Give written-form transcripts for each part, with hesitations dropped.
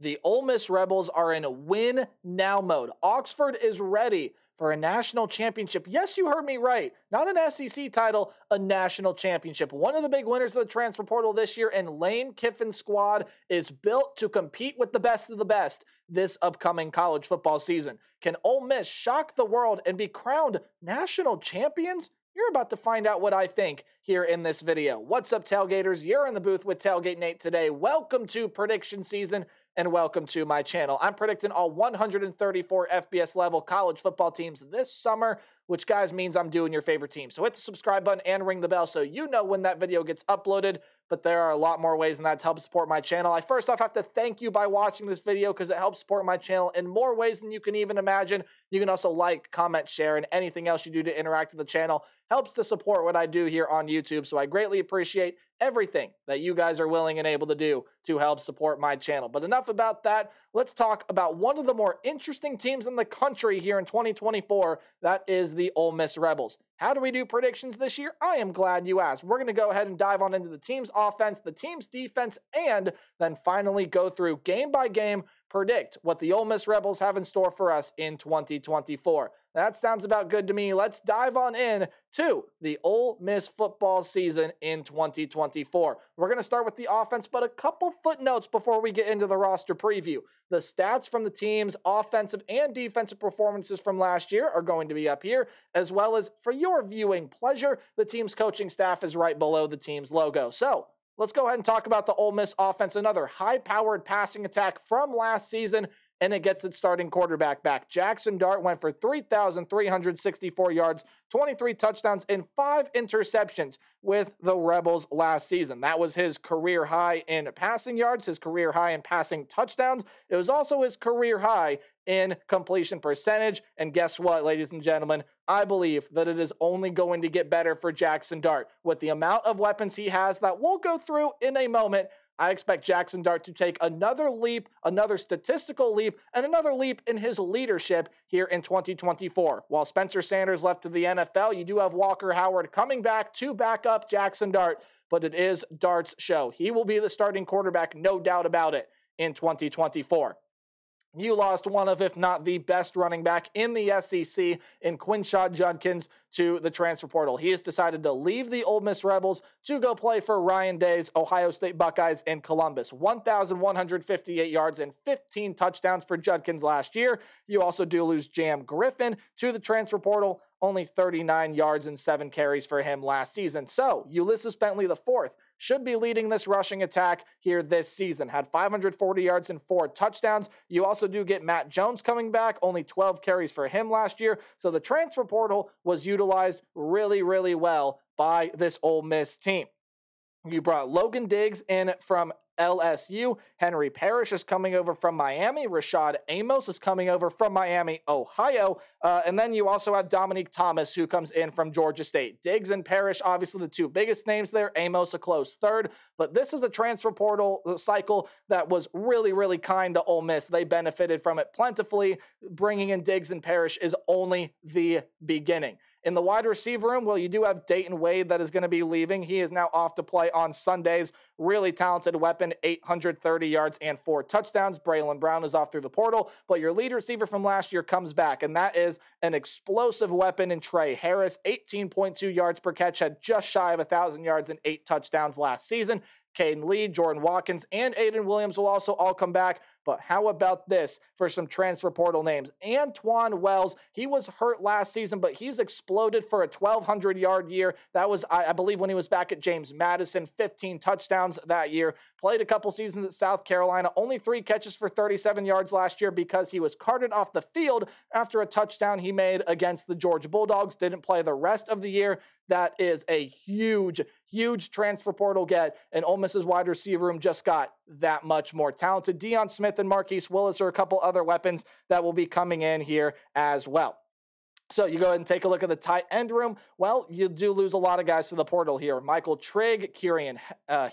The Ole Miss Rebels are in win now mode. Oxford is ready for a national championship. Yes, you heard me right. Not an SEC title, a national championship. One of the big winners of the transfer portal this year, and Lane Kiffin's squad is built to compete with the best of the best this upcoming college football season. Can Ole Miss shock the world and be crowned national champions? You're about to find out what I think here in this video. What's up, Tailgaters? You're in the booth with Tailgate Nate today. Welcome to prediction season and welcome to my channel. I'm predicting all 134 FBS level college football teams this summer, which, guys, means I'm doing your favorite team. So hit the subscribe button and ring the bell so you know when that video gets uploaded. But there are a lot more ways than that to help support my channel. I first off have to thank you by watching this video because it helps support my channel in more ways than you can even imagine. You can also like, comment, share, and anything else you do to interact with the channel helps to support what I do here on YouTube. So I greatly appreciate everything that you guys are willing and able to do to help support my channel. But enough about that. Let's talk about one of the more interesting teams in the country here in 2024. That is the Ole Miss Rebels. How do we do predictions this year? I am glad you asked. We're going to go ahead and dive on into the team's offense, the team's defense, and then finally go through game by game, predict what the Ole Miss Rebels have in store for us in 2024. That sounds about good to me. Let's dive on in to the Ole Miss football season in 2024. We're going to start with the offense, but a couple footnotes before we get into the roster preview. The stats from the team's offensive and defensive performances from last year are going to be up here, as well as for your viewing pleasure, the team's coaching staff is right below the team's logo. So let's go ahead and talk about the Ole Miss offense, another high-powered passing attack from last season, and it gets its starting quarterback back. Jackson Dart went for 3,364 yards, 23 touchdowns, and 5 interceptions with the Rebels last season. That was his career high in passing yards, his career high in passing touchdowns. It was also his career high in completion percentage. And guess what, ladies and gentlemen? I believe that it is only going to get better for Jackson Dart. With the amount of weapons he has that we'll go through in a moment, I expect Jackson Dart to take another leap, another statistical leap, and another leap in his leadership here in 2024. While Spencer Sanders left to the NFL, you do have Walker Howard coming back to back up Jackson Dart, but it is Dart's show. He will be the starting quarterback, no doubt about it, in 2024. You lost one of, if not the best running back in the SEC in Quinshon Judkins to the transfer portal. He has decided to leave the Ole Miss Rebels to go play for Ryan Day's Ohio State Buckeyes in Columbus. 1,158 yards and 15 touchdowns for Judkins last year. You also do lose Jam Griffin to the transfer portal. Only 39 yards and 7 carries for him last season. So Ulysses Bentley IV should be leading this rushing attack here this season. Had 540 yards and 4 touchdowns. You also do get Matt Jones coming back, only 12 carries for him last year. So the transfer portal was utilized really, really well by this Ole Miss team. You brought Logan Diggs in from LSU. Henry Parrish is coming over from Miami. Rashad Amos is coming over from Miami, Ohio. And then you also have Dominique Thomas, who comes in from Georgia State. Diggs and Parrish, obviously the two biggest names there. Amos a close third. But this is a transfer portal cycle that was really, really kind to Ole Miss. They benefited from it plentifully. Bringing in Diggs and Parrish is only the beginning. In the wide receiver room, well, you do have Dayton Wade that is going to be leaving. He is now off to play on Sundays. Really talented weapon, 830 yards and 4 touchdowns. Braylon Brown is off through the portal, but your lead receiver from last year comes back, and that is an explosive weapon in Trey Harris. 18.2 yards per catch, had just shy of 1,000 yards and 8 touchdowns last season. Caden Lee, Jordan Watkins, and Aiden Williams will also all come back. But how about this for some transfer portal names? Antoine Wells, he was hurt last season, but he's exploded for a 1,200-yard year. That was, I believe, when he was back at James Madison, 15 touchdowns that year. Played a couple seasons at South Carolina, only 3 catches for 37 yards last year because he was carted off the field after a touchdown he made against the Georgia Bulldogs. Didn't play the rest of the year. That is a huge, huge transfer portal get, and Ole Miss's wide receiver room just got that much more talented. Deion Smith and Marquise Willis are a couple other weapons that will be coming in here as well. So you go ahead and take a look at the tight end room. Well, you do lose a lot of guys to the portal here. Michael Trigg, Kieran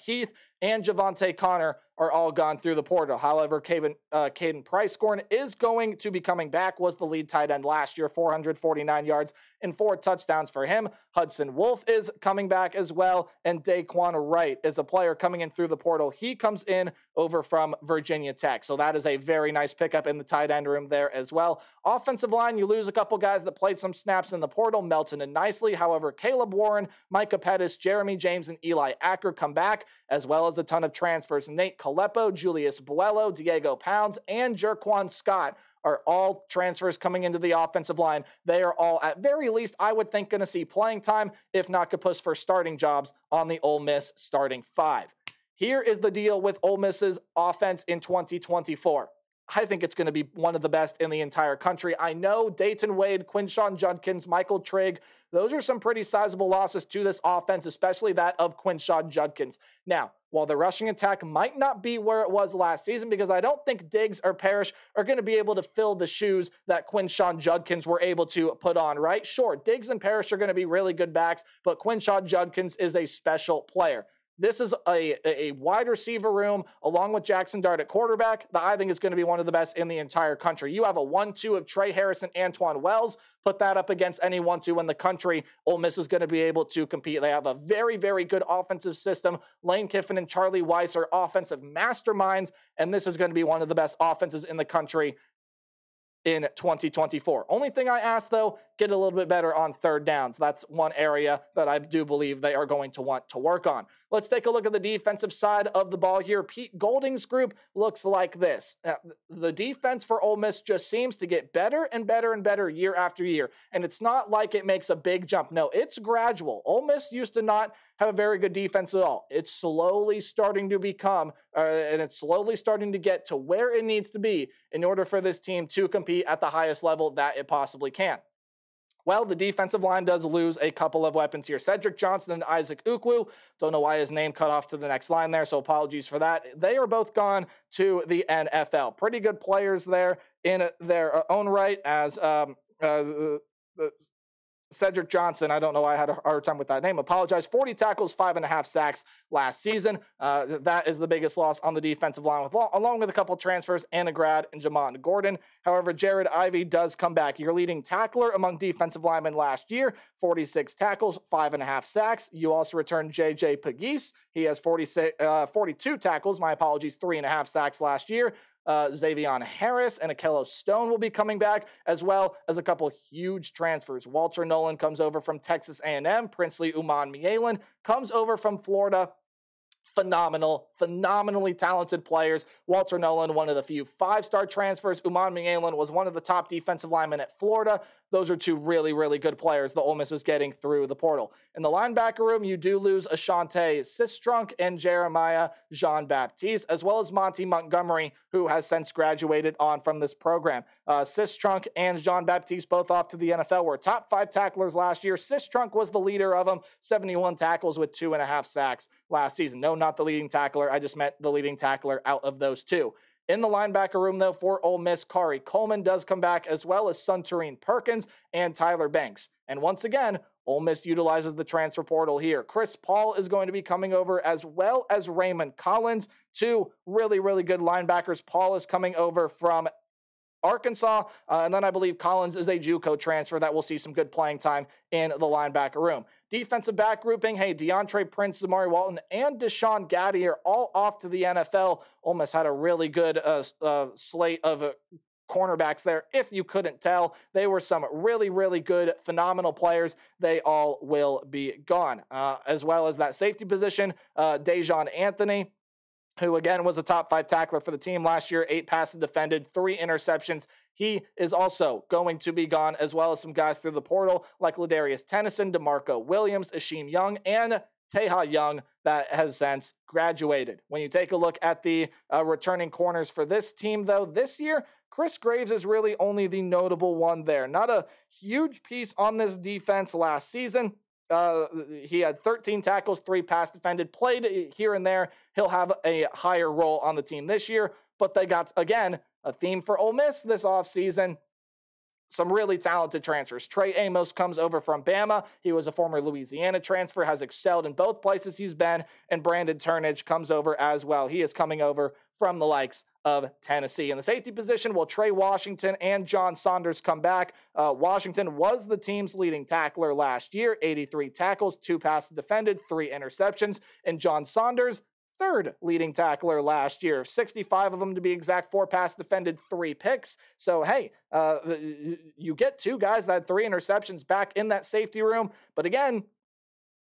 Heath, and Javante Connor are all gone through the portal. However, Caden Price-Scorn is going to be coming back, was the lead tight end last year, 449 yards and 4 touchdowns for him. Hudson Wolf is coming back as well, and Daquan Wright is a player coming in through the portal. He comes in over from Virginia Tech, so that is a very nice pickup in the tight end room there as well. Offensive line, you lose a couple guys that played some snaps in the portal, Melton and Nicely. However, Caleb Warren, Micah Pettis, Jeremy James, and Eli Acker come back, as well as a ton of transfers. Nate Caleppo, Julius Buello, Diego Pounds, and Jerquan Scott are all transfers coming into the offensive line. They are all, at very least, I would think, going to see playing time, if not kaput for starting jobs on the Ole Miss starting 5. Here is the deal with Ole Miss's offense in 2024. I think it's going to be one of the best in the entire country. I know Dayton Wade, Quinshon Judkins, Michael Trigg, those are some pretty sizable losses to this offense, especially that of Quinshon Judkins. Now, while the rushing attack might not be where it was last season, because I don't think Diggs or Parrish are going to be able to fill the shoes that Quinshon Judkins were able to put on, right? Sure, Diggs and Parrish are going to be really good backs, but Quinshon Judkins is a special player. This is a wide receiver room, along with Jackson Dart at quarterback, that I think is going to be one of the best in the entire country. You have a 1-2 of Trey Harris and Antoine Wells. Put that up against any 1-2 in the country. Ole Miss is going to be able to compete. They have a very, very good offensive system. Lane Kiffin and Charlie Weiss are offensive masterminds, and this is going to be one of the best offenses in the country in 2024. Only thing I ask, though, get a little bit better on third downs. That's one area that I do believe they are going to want to work on. Let's take a look at the defensive side of the ball here. Pete Golding's group looks like this. The defense for Ole Miss just seems to get better and better and better year after year, and it's not like it makes a big jump. No, it's gradual. Ole Miss used to not have a very good defense at all. It's slowly starting to become, and it's slowly starting to get to where it needs to be in order for this team to compete at the highest level that it possibly can. Well, the defensive line does lose a couple of weapons here. Cedric Johnson and Isaac Ukwu. Don't know why his name cut off to the next line there, so apologies for that. They are both gone to the NFL. Pretty good players there in their own right, as Cedric Johnson, I don't know why I had a hard time with that name. Apologize. 40 tackles, 5.5 sacks last season. That is the biggest loss on the defensive line, along with a couple transfers, Anna Grad and Jamont Gordon. However, Jared Ivey does come back. Your leading tackler among defensive linemen last year, 46 tackles, 5.5 sacks. You also return J.J. Pegues. He has 42 tackles, 3.5 sacks last year. Xavion Harris and Akello Stone will be coming back, as well as a couple huge transfers. Walter Nolan comes over from Texas A&M. Princely Uman Mielen comes over from Florida. Phenomenally talented players. Walter Nolan, one of the few 5-star transfers. Uman Mielen was one of the top defensive linemen at Florida. Those are two really, really good players the Ole Miss is getting through the portal. In the linebacker room, you do lose Ashante Sistrunk and Jeremiah Jean-Baptiste, as well as Monty Montgomery, who has since graduated on from this program. Sistrunk and Jean-Baptiste, both off to the NFL, were top 5 tacklers last year. Sistrunk was the leader of them, 71 tackles with 2.5 sacks last season. No, not the leading tackler. I just meant the leading tackler out of those two. In the linebacker room, though, for Ole Miss, Kari Coleman does come back, as well as Suntarine Perkins and Tyler Banks. And once again, Ole Miss utilizes the transfer portal here. Chris Paul is going to be coming over, as well as Raymond Collins, two really, really good linebackers. Paul is coming over from Arkansas, and then I believe Collins is a JUCO transfer that will see some good playing time in the linebacker room. Defensive back grouping, hey, DeAndre Prince, Zamari Walton, and Deshaun Gaddy are all off to the NFL. Ole Miss had a really good slate of cornerbacks there. If you couldn't tell, they were some really, really good, phenomenal players. They all will be gone. As well as that safety position, Dejon Anthony, who again was a top 5 tackler for the team last year, 8 passes defended, 3 interceptions. He is also going to be gone, as well as some guys through the portal like Ladarius Tennyson, DeMarco Williams, Ashim Young, and Teha Young that has since graduated. When you take a look at the returning corners for this team, though, this year, Chris Graves is really only the notable one there. Not a huge piece on this defense last season. He had 13 tackles, 3 pass defended, played here and there. He'll have a higher role on the team this year, but they got, again, a theme for Ole Miss this offseason. some really talented transfers. Trey Amos comes over from Bama. He was a former Louisiana transfer, has excelled in both places he's been, and Brandon Turnage comes over as well. He is coming over from the likes of Tennessee. In the safety position, will Trey Washington and John Saunders come back? Washington was the team's leading tackler last year, 83 tackles, 2 passes defended, 3 interceptions, and John Saunders, third leading tackler last year, 65 of them to be exact, 4 pass defended, 3 picks. So, hey, you get 2 guys that had 3 interceptions back in that safety room. But again,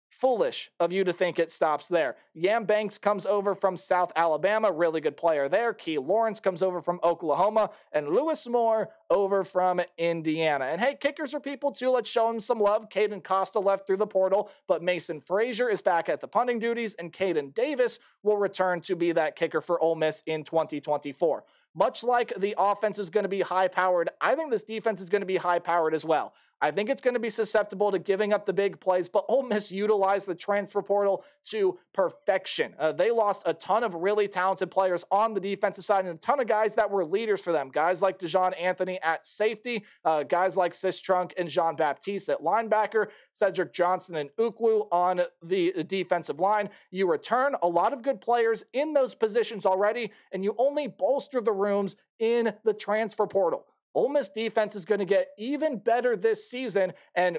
foolish of you to think it stops there. Yam Banks comes over from South Alabama, really good player there. Key Lawrence comes over from Oklahoma, and Lewis Moore over from Indiana. And hey, kickers are people too. Let's show them some love. Caden Costa left through the portal, but Mason Frazier is back at the punting duties, and Caden Davis will return to be that kicker for Ole Miss in 2024. Much like the offense is going to be high-powered, I think this defense is going to be high-powered as well. I think it's going to be susceptible to giving up the big plays, but Ole Miss utilized the transfer portal to perfection. They lost a ton of really talented players on the defensive side and a ton of guys that were leaders for them. Guys like Dejon Anthony at safety, guys like Sistrunk and Jean-Baptiste at linebacker, Cedric Johnson and Ukwu on the defensive line. You return a lot of good players in those positions already, and you only bolster the rooms in the transfer portal. Ole Miss defense is going to get even better this season, and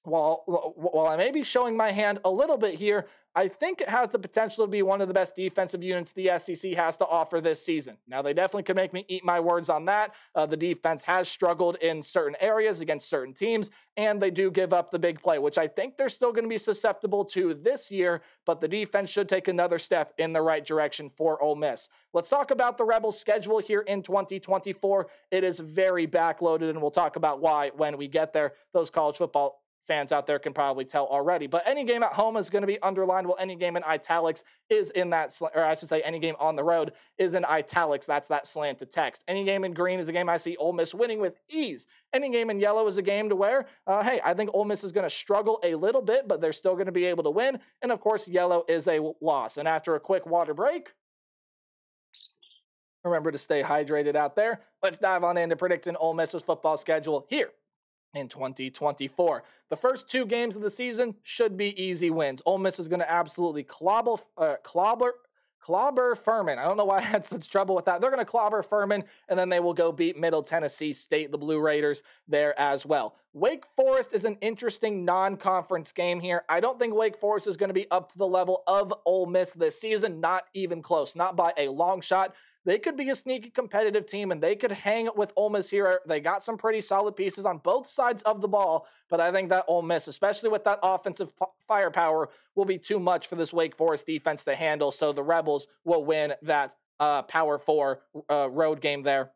while I may be showing my hand a little bit here, I think it has the potential to be one of the best defensive units the SEC has to offer this season. Now, they definitely can make me eat my words on that. The defense has struggled in certain areas against certain teams, and they do give up the big play, which I think they're still going to be susceptible to this year, but the defense should take another step in the right direction for Ole Miss. Let's talk about the Rebels' schedule here in 2024. It is very backloaded, and we'll talk about why when we get there. Those college football fans out there can probably tell already. But any game at home is going to be underlined, while any game in italics is in that, or I should say any game on the road is in italics. That's that slanted text. Any game in green is a game I see Ole Miss winning with ease. Any game in yellow is a game to where, hey, I think Ole Miss is going to struggle a little bit, but they're still going to be able to win. And of course, yellow is a loss. And after a quick water break, remember to stay hydrated out there. Let's dive on into predicting Ole Miss's football schedule here in 2024. The first 2 games of the season should be easy wins. Ole Miss is going to absolutely clobber Furman. I don't know why I had such trouble with that. They're going to clobber Furman, and then they will go beat Middle Tennessee State, the Blue Raiders, there as well. Wake Forest is an interesting non-conference game here. I don't think Wake Forest is going to be up to the level of Ole Miss this season, not even close, not by a long shot. They could be a sneaky competitive team, and they could hang with Ole Miss here. They got some pretty solid pieces on both sides of the ball, but I think that Ole Miss, especially with that offensive firepower, will be too much for this Wake Forest defense to handle, so the Rebels will win that Power 4 road game there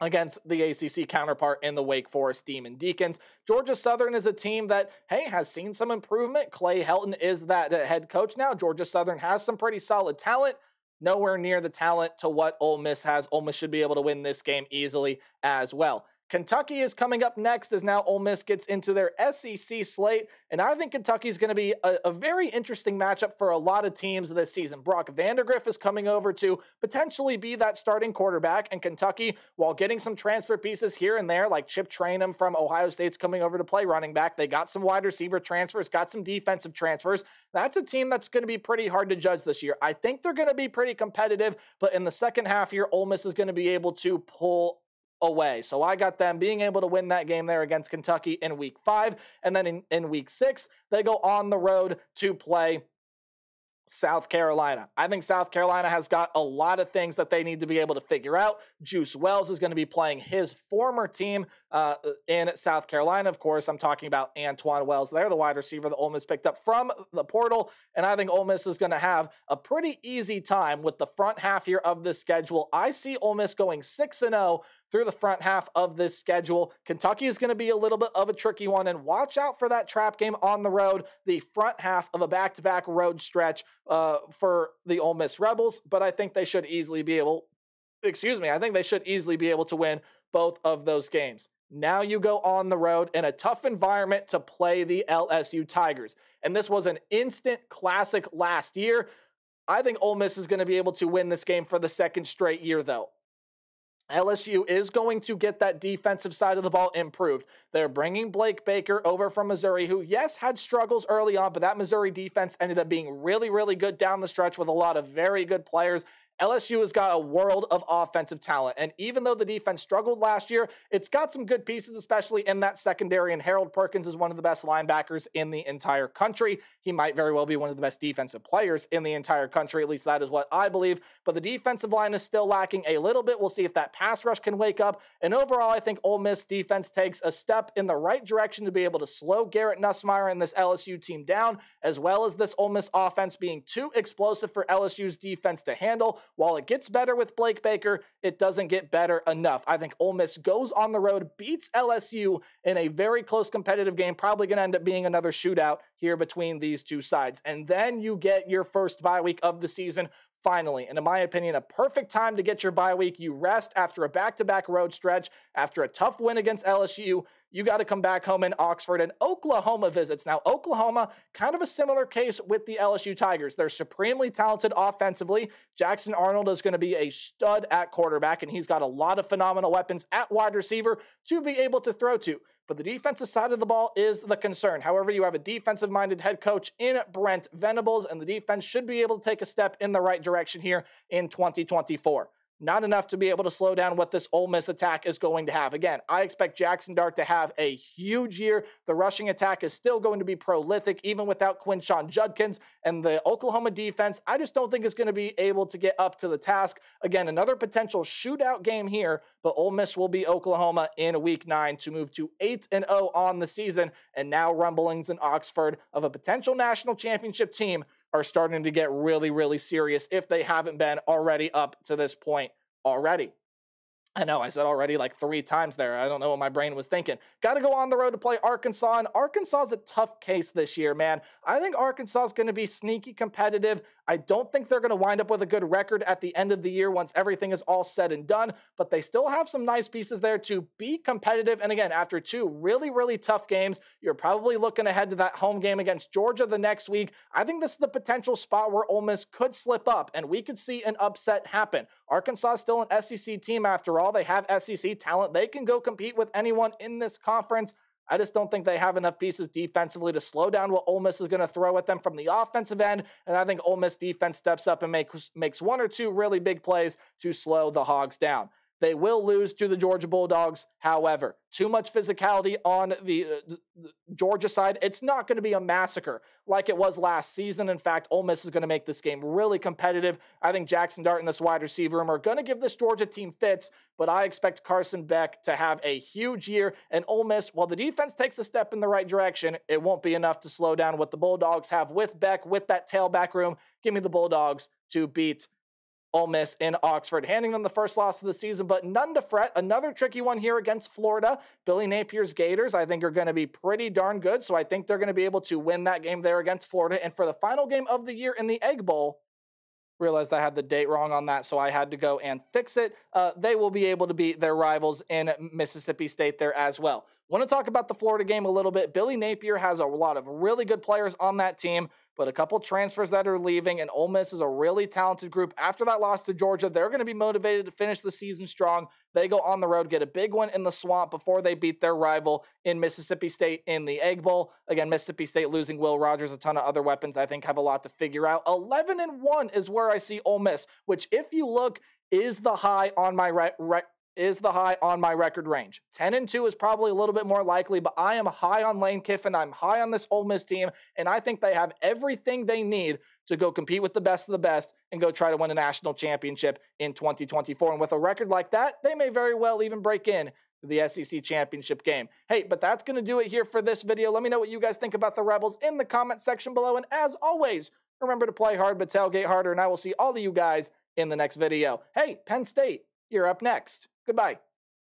against the ACC counterpart in the Wake Forest Demon Deacons. Georgia Southern is a team that, hey, has seen some improvement. Clay Helton is that head coach now. Georgia Southern has some pretty solid talent. Nowhere near the talent to what Ole Miss has. Ole Miss should be able to win this game easily as well. Kentucky is coming up next as now Ole Miss gets into their SEC slate, and I think Kentucky is going to be a very interesting matchup for a lot of teams this season. Brock Vandagriff is coming over to potentially be that starting quarterback, and Kentucky, while getting some transfer pieces here and there, like Chip Trayanum from Ohio State's coming over to play running back. They got some wide receiver transfers, got some defensive transfers. That's a team that's going to be pretty hard to judge this year. I think they're going to be pretty competitive, but in the second half here, Ole Miss is going to be able to pull away. So I got them being able to win that game there against Kentucky in week 5. And then in week 6, they go on the road to play South Carolina. I think South Carolina has got a lot of things that they need to be able to figure out. Juice Wells is going to be playing his former team in South Carolina. Of course, I'm talking about Antoine Wells there, the wide receiver that Ole Miss picked up from the portal. And I think Ole Miss is going to have a pretty easy time with the front half here of this schedule. I see Ole Miss going 6-0 through the front half of this schedule. Kentucky is going to be a little bit of a tricky one, and watch out for that trap game on the road, the front half of a back-to-back road stretch for the Ole Miss Rebels, but I think they should easily be able, I think they should easily be able to win both of those games. Now you go on the road in a tough environment to play the LSU Tigers, and this was an instant classic last year. I think Ole Miss is going to be able to win this game for the second straight year, though. LSU is going to get that defensive side of the ball improved. They're bringing Blake Baker over from Missouri, who, yes, had struggles early on, but that Missouri defense ended up being really, really good down the stretch with a lot of very good players. LSU has got a world of offensive talent, and even though the defense struggled last year, it's got some good pieces, especially in that secondary, and Harold Perkins is one of the best linebackers in the entire country. He might very well be one of the best defensive players in the entire country, at least that is what I believe, but the defensive line is still lacking a little bit. We'll see if that pass rush can wake up, and overall, I think Ole Miss defense takes a step in the right direction to be able to slow Garrett Nussmeier and this LSU team down, as well as this Ole Miss offense being too explosive for LSU's defense to handle. While it gets better with Blake Baker, it doesn't get better enough. I think Ole Miss goes on the road, beats LSU in a very close competitive game, probably going to end up being another shootout here between these two sides. And then you get your first bye week of the season. Finally, and in my opinion, a perfect time to get your bye week. You rest after a back-to-back road stretch, after a tough win against LSU. You got to come back home in Oxford, and Oklahoma visits. Now, Oklahoma, kind of a similar case with the LSU Tigers. They're supremely talented offensively. Jackson Arnold is going to be a stud at quarterback, and he's got a lot of phenomenal weapons at wide receiver to be able to throw to. But the defensive side of the ball is the concern. However, you have a defensive-minded head coach in Brent Venables, and the defense should be able to take a step in the right direction here in 2024. Not enough to be able to slow down what this Ole Miss attack is going to have. Again, I expect Jackson Dart to have a huge year. The rushing attack is still going to be prolific, even without Quinshon Judkins. And the Oklahoma defense, I just don't think is going to be able to get up to the task. Again, another potential shootout game here, but Ole Miss will be Oklahoma in Week 9 to move to 8-0 on the season. And now rumblings in Oxford of a potential national championship team are starting to get really, really serious if they haven't been already up to this point already. I know I said already like 3 times there. I don't know what my brain was thinking. Got to go on the road to play Arkansas, and Arkansas is a tough case this year, man. I think Arkansas is going to be sneaky competitive. I don't think they're going to wind up with a good record at the end of the year once everything is all said and done, but they still have some nice pieces there to be competitive. And again, after 2 really, really tough games, you're probably looking ahead to that home game against Georgia the next week. I think this is the potential spot where Ole Miss could slip up, and we could see an upset happen. Arkansas is still an SEC team after all. They have SEC talent. They can go compete with anyone in this conference. I just don't think they have enough pieces defensively to slow down what Ole Miss is going to throw at them from the offensive end, and I think Ole Miss defense steps up and makes 1 or 2 really big plays to slow the Hogs down. They will lose to the Georgia Bulldogs. However, too much physicality on the Georgia side. It's not going to be a massacre like it was last season. In fact, Ole Miss is going to make this game really competitive. I think Jackson Dart and this wide receiver room are going to give this Georgia team fits, but I expect Carson Beck to have a huge year. And Ole Miss, while the defense takes a step in the right direction, it won't be enough to slow down what the Bulldogs have with Beck, with that tailback room. Give me the Bulldogs to beat Ole Miss in Oxford, handing them the first loss of the season, but none to fret. Another tricky one here against Florida. Billy Napier's Gators, I think, are going to be pretty darn good, so I think they're going to be able to win that game there against Florida. And for the final game of the year in the Egg Bowl, realized I had the date wrong on that, so I had to go and fix it. They will be able to beat their rivals in Mississippi State there as well. Want to talk about the Florida game a little bit. Billy Napier has a lot of really good players on that team, but a couple transfers that are leaving, and Ole Miss is a really talented group. After that loss to Georgia, they're going to be motivated to finish the season strong. They go on the road, get a big one in the Swamp before they beat their rival in Mississippi State in the Egg Bowl. Again, Mississippi State losing Will Rogers, a ton of other weapons, I think have a lot to figure out. 11-1 is where I see Ole Miss, which if you look, is the high on my record range. 10-2 is probably a little bit more likely, but I am high on Lane Kiffin. I'm high on this Ole Miss team, and I think they have everything they need to go compete with the best of the best and go try to win a national championship in 2024. And with a record like that, they may very well even break in the SEC championship game. Hey, but that's going to do it here for this video. Let me know what you guys think about the Rebels in the comment section below. And as always, remember to play hard, but tailgate harder. And I will see all of you guys in the next video. Hey, Penn State, you're up next. Goodbye.